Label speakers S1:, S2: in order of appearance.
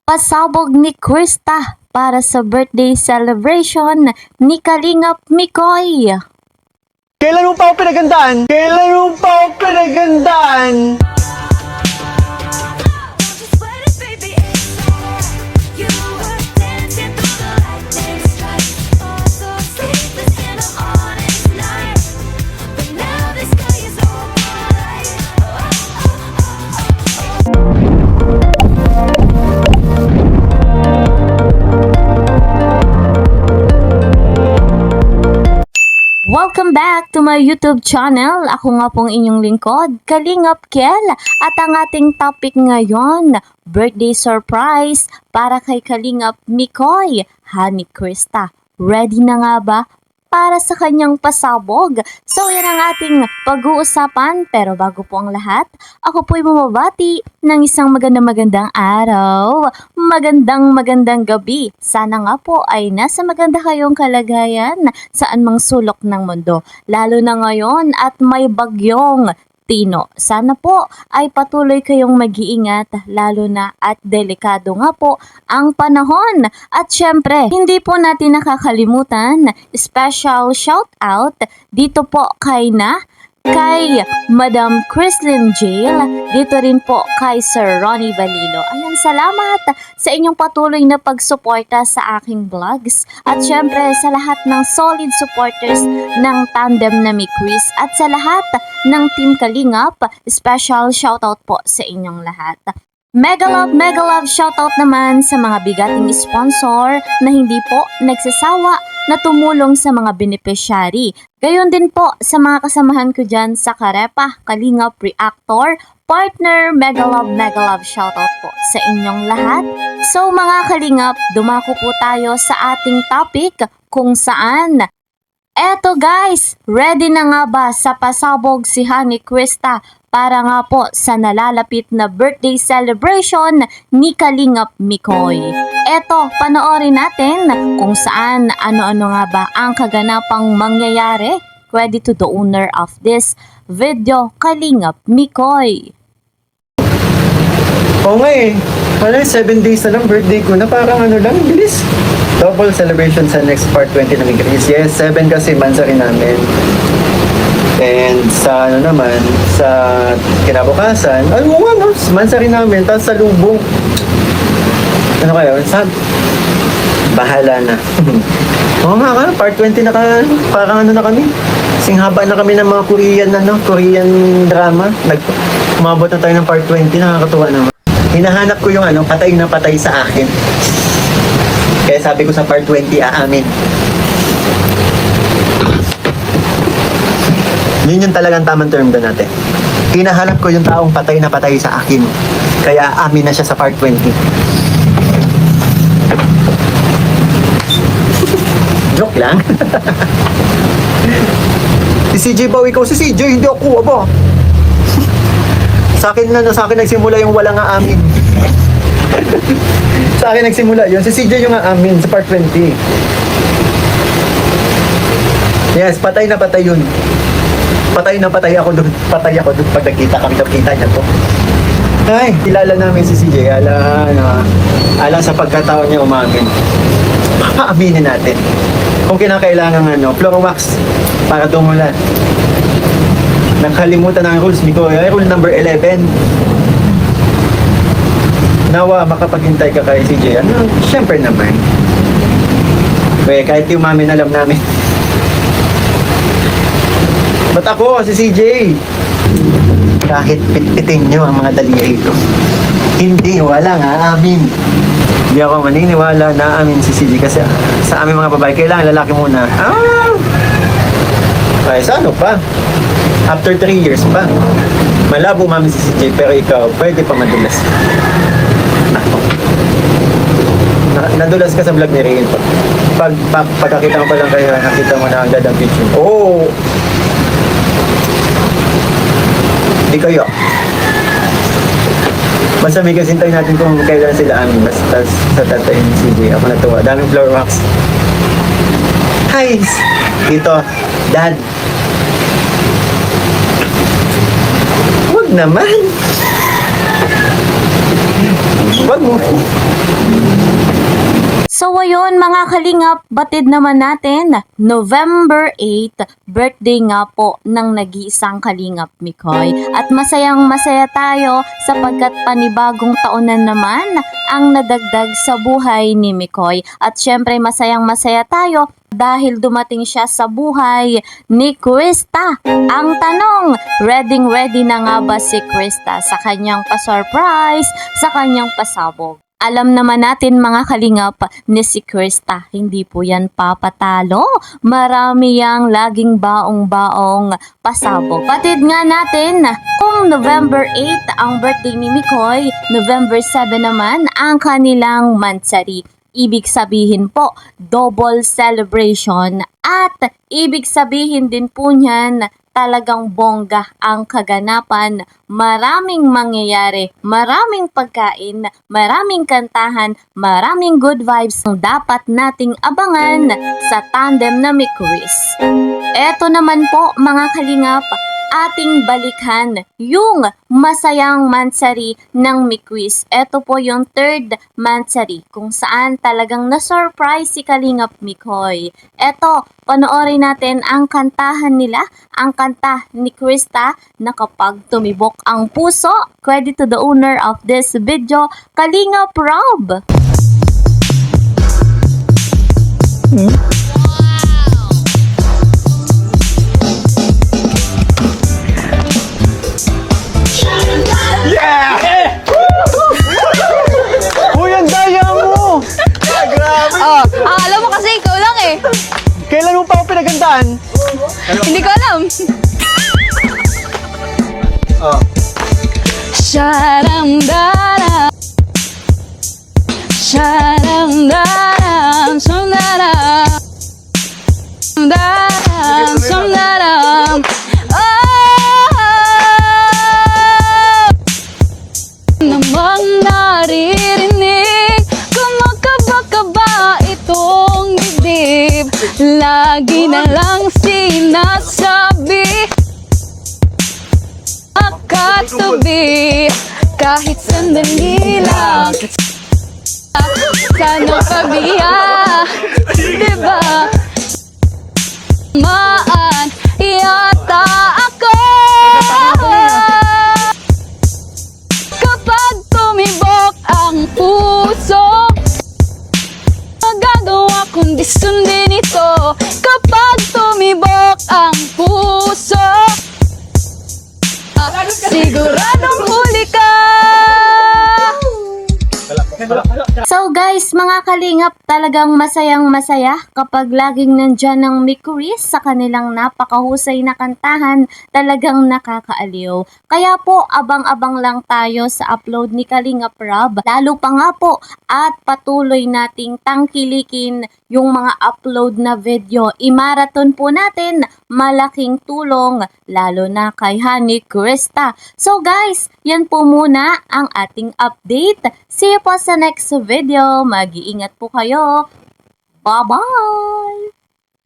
S1: Pasabog ni Krista para sa birthday celebration ni Kalingap Mikoy.
S2: Kailan mo pa ako pinagandaan? Kailan mo pa ako pinagandaan?
S1: Welcome back to my YouTube channel. Ako nga pong inyong lingkod, Kalingap Kel. At ang ating topic ngayon, birthday surprise para kay Kalingap Mikoy, Honey Krista. Ready na nga ba para sa kanyang pasabog? So yan ang ating pag-uusapan. Pero bago po ang lahat, ako po'y bumabati ng isang magandang araw, magandang gabi. Sana nga po ay nasa maganda kayong kalagayan saan mang sulok ng mundo. Lalo na ngayon at may bagyong Tino. Sana po ay patuloy kayong mag-iingat, lalo na at delikado nga po ang panahon. At syempre, hindi po natin nakakalimutan, special shout out dito po kay Madam Chrislyn Jail, dito rin po kay Sir Ronnie Balilo. Ayan, salamat sa inyong patuloy na pagsuporta sa aking vlogs. At syempre sa lahat ng solid supporters ng tandem na mi Chris at sa lahat ng Team Kalingap, special shoutout po sa inyong lahat. Mega love shoutout naman sa mga bigating sponsor na hindi po nagsasawa na tumulong sa mga beneficiary. Gayon din po sa mga kasamahan ko dyan sa Karepa, Kalingap Reactor, partner, mega love shoutout po sa inyong lahat. So mga Kalingap, dumako po tayo sa ating topic kung saan eto guys, ready na nga ba sa pasabog si Honey Krista para nga po sa nalalapit na birthday celebration ni Kalingap Mikoy? Eto, panoorin natin kung saan ano-ano nga ba ang kaganapang mangyayari. Credit to the owner of this video, Kalingap Mikoy.
S2: Oo nga eh. 7 days na lang birthday ko na parang lang, bilis. Double celebration sa next part 20 na Migris. Yes, 7 kasi mansari namin. And sa sa kinabukasan, mansari namin, tapos sa lubong. Ano kayo? Bahala na. Oo nga, part 20 na parang na kami. Singhaba na kami ng mga Korean drama. Umabot na tayo ng part 20, nakakatuwa naman. Hinahanap ko yung patay na patay sa akin. Kaya sabi ko sa part 20, aamin. Yun yung talagang tamang term doon natin. Hinahanap ko yung taong patay na patay sa akin. Kaya amin na siya sa part 20. Joke lang. Si CJ ba? Ikaw si CJ, hindi ako, aba. Sa akin nagsimula yung walang aamin. Sa akin nagsimula yun. Si CJ yung aamin sa part 20. Yes, patay na patay yun. Patay na patay ako doon. Patay ako doon pag nakita niya to. Ay, kilala namin si CJ. Alang sa pagkataon niya umamin. Papaaminin natin. Kung kinakailangan floor wax para dumulan. Nakalimutan ang rules, Mikoy. Rule number 11. Nawa, makapaghintay ka kay CJ. Siyempre naman. Kahit yung mamin, alam namin. Ba't ako, si CJ? Kahit pitpitin nyo ang mga daliri ko. Hindi, wala nga, amin. Hindi ako maniniwala na amin si CJ kasi sa aming mga babae, kailangan lalaki muna. Ay, sa ano pa? After 3 years pa. Malabo mami si CJ, pero ikaw, pwede pa madulas. Nadulas ka sa vlog ni Rian pa. Pagkakita mo pa lang kayo, nakita mo na agad ang picture. Oh! Di kayo. Basta may kasintay natin kung kailan sila amin. Basta sa tatay ni CJ, ako natuwa. Daming flower wax. Hi! Dito, Dad. Huwag naman. Wag mo.
S1: So ayun mga kalingap, batid naman natin, November 8, birthday nga po ng nag-iisang kalingap Mikoy. At masayang masaya tayo sapagkat panibagong taon na naman ang nadagdag sa buhay ni Mikoy. At syempre masayang masaya tayo dahil dumating siya sa buhay ni Krista. Ang tanong, ready na nga ba si Krista sa kanyang pa-surprise, sa kanyang pasabog? Alam naman natin mga kalingap ni si Krista, hindi po yan papatalo. Marami yang laging baong-baong pasabog. Patid nga natin, kung November 8 ang birthday ni Mikoy, November 7 naman ang kanilang mansari. Ibig sabihin po, double celebration at ibig sabihin din po niyan, talagang bongga ang kaganapan, maraming mangyayari, maraming pagkain, maraming kantahan, maraming good vibes ang dapat nating abangan sa tandem na Mikoris. Eto naman po mga kalingap, ating balikan yung masayang mansari ng Mikoris. Ito po yung third mansari kung saan talagang na-surprise si Kalingap Mikoy. Eto, panoorin natin ang kantahan nila, ang kanta ni Krista na kapag tumibok ang puso. Credit to the owner of this video, Kalingap Rob.
S2: Yeah! Uy, ang daya mo! Grabe!
S3: Alam mo kasi ikaw lang eh.
S2: Kailan mo pa ako pinagandaan?
S3: Hindi ko alam.
S2: Oh.
S3: Sharam-daram, sharam-daram, sum-daram, daram, sum-daram. Namang naririnig, kumakaba-kaba itong dibdib. Lagi na lang sinasabi, makatabi, kahit sandali lang. Sana pabiya, diba? Maan yata ako. Kapag tumibok ang puso, magagawa kundi sundin ito. Kapag tumibok ang puso, siguradong huli ka.
S1: So guys, mga kalingap, talagang masayang masaya kapag laging nandyan ng Mikoris sa kanilang napakahusay na kantahan, talagang nakakaaliw. Kaya po, abang-abang lang tayo sa upload ni Kalingap Rob. Lalo pa nga po at patuloy nating tangkilikin yung mga upload na video. I-marathon po natin, malaking tulong, lalo na kay Honey Krista. So guys, yan po muna ang ating update. See you po sa next video. Mag-iingat po kayo. Bye-bye!